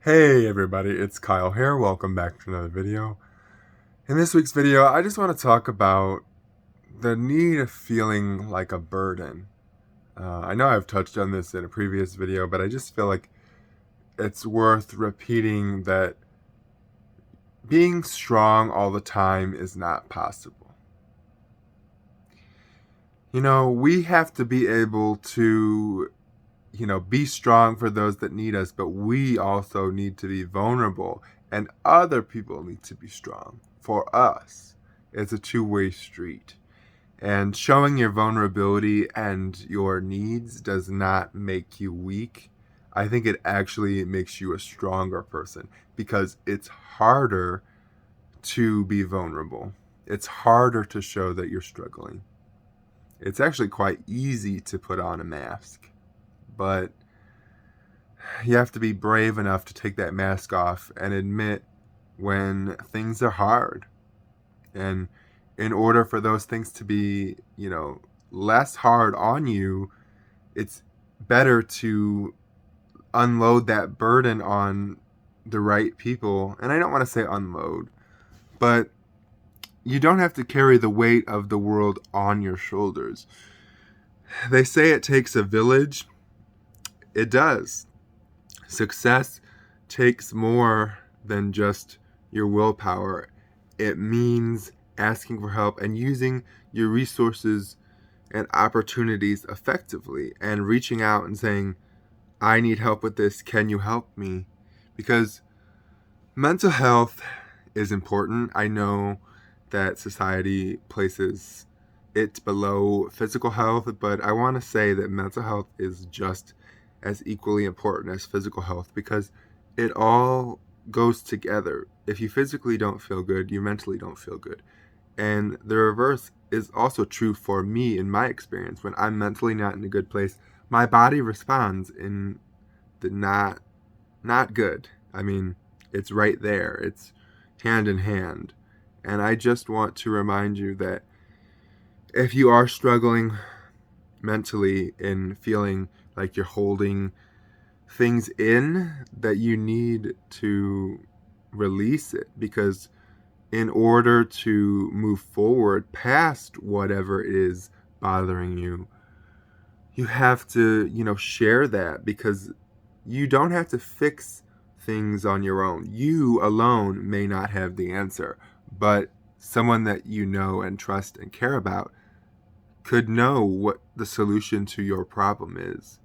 Hey everybody, it's Kyle here. Welcome back to another video. In this week's video, I just want to talk about the need of feeling like a burden. I know I've touched on this in a previous video, but I just feel like it's worth repeating that being strong all the time is not possible. We have to be able to be strong for those that need us, but we also need to be vulnerable, and other people need to be strong for us. It's a two-way street. And showing your vulnerability and your needs does not make you weak. I think it actually makes you a stronger person because it's harder to be vulnerable. It's harder to show that you're struggling. It's actually quite easy to put on a mask, but you have to be brave enough to take that mask off and admit when things are hard. And in order for those things to be, less hard on you, it's better to unload that burden on the right people. And I don't want to say unload, but you don't have to carry the weight of the world on your shoulders. They say it takes a village. It does. Success takes more than just your willpower. It means asking for help and using your resources and opportunities effectively and reaching out and saying, I need help with this. Can you help me? Because mental health is important. I know that society places it below physical health, but I want to say that mental health is just as equally important as physical health because it all goes together. If you physically don't feel good, you mentally don't feel good. And the reverse is also true for me in my experience. When I'm mentally not in a good place, my body responds in the not good. I mean, it's right there. It's hand in hand. And I just want to remind you that if you are struggling mentally and feeling like you're holding things in, that you need to release it, because in order to move forward past whatever is bothering you, you have to, share that, because you don't have to fix things on your own. You alone may not have the answer, but someone that you know and trust and care about could know what the solution to your problem is.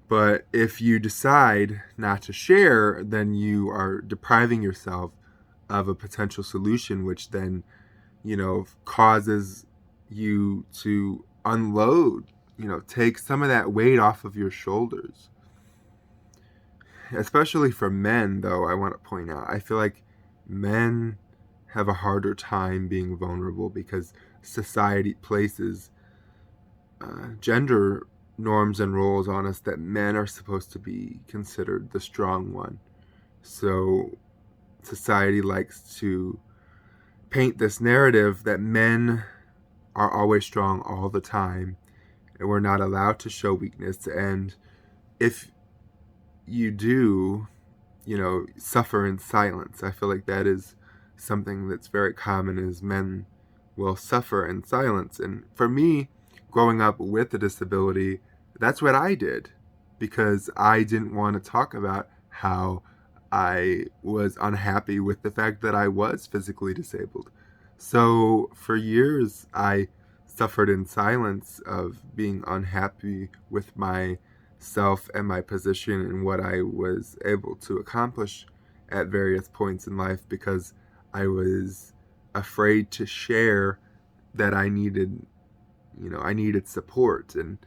But if you decide not to share, then you are depriving yourself of a potential solution, which then, causes you to unload, take some of that weight off of your shoulders. Especially for men, though, I want to point out, I feel like men have a harder time being vulnerable because society places gender norms and roles on us that men are supposed to be considered the strong one. So society likes to paint this narrative that men are always strong all the time and we're not allowed to show weakness. And if you do, suffer in silence. I feel like that is something that's very common, is men will suffer in silence. And for me, growing up with a disability, that's what I did, because I didn't want to talk about how I was unhappy with the fact that I was physically disabled. So for years, I suffered in silence of being unhappy with myself and my position and what I was able to accomplish at various points in life, because I was afraid to share that I needed support. And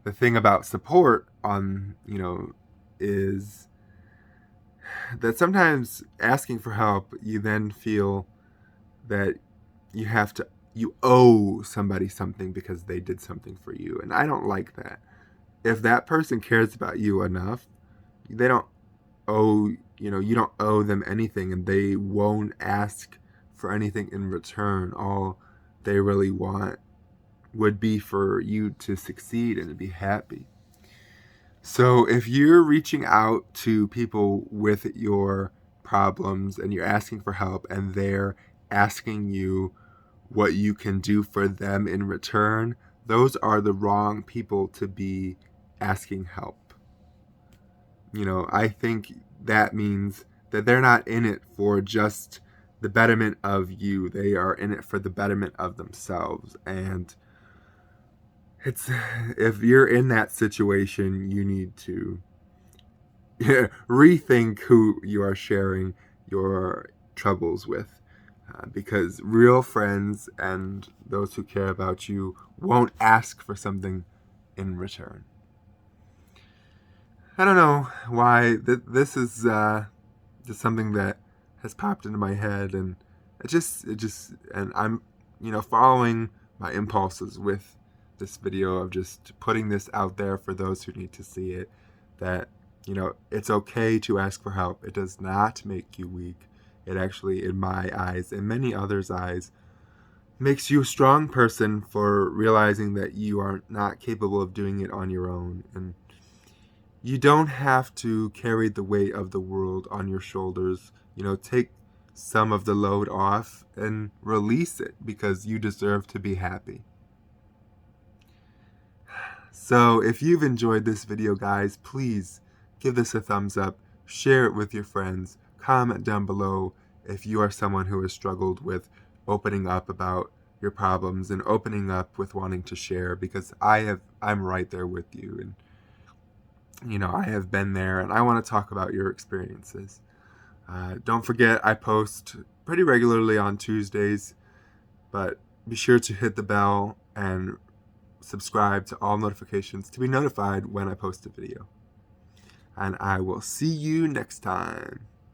the thing about support is that sometimes asking for help, you then feel that you owe somebody something because they did something for you. And I don't like that. If that person cares about you enough, they don't owe, you don't owe them anything, and they won't ask for anything in return. All they really want would be for you to succeed and to be happy. So if you're reaching out to people with your problems and you're asking for help and they're asking you what you can do for them in return, those are the wrong people to be asking help. I think that means that they're not in it for just the betterment of you. They are in it for the betterment of themselves. And it's if you're in that situation, you need to rethink who you are sharing your troubles with. Because real friends and those who care about you won't ask for something in return. I don't know why this is just something that has popped into my head, and and I'm following my impulses with this video of just putting this out there for those who need to see it, that it's okay to ask for help. It does not make you weak. It actually, in my eyes and many others' eyes, makes you a strong person for realizing that you are not capable of doing it on your own. And you don't have to carry the weight of the world on your shoulders. Take some of the load off and release it, because you deserve to be happy. So if you've enjoyed this video, guys, please give this a thumbs up, share it with your friends, comment down below if you are someone who has struggled with opening up about your problems and opening up with wanting to share, because I'm right there with you, and I have been there, and I want to talk about your experiences. Don't forget, I post pretty regularly on Tuesdays, but be sure to hit the bell and subscribe to all notifications to be notified when I post a video. And I will see you next time.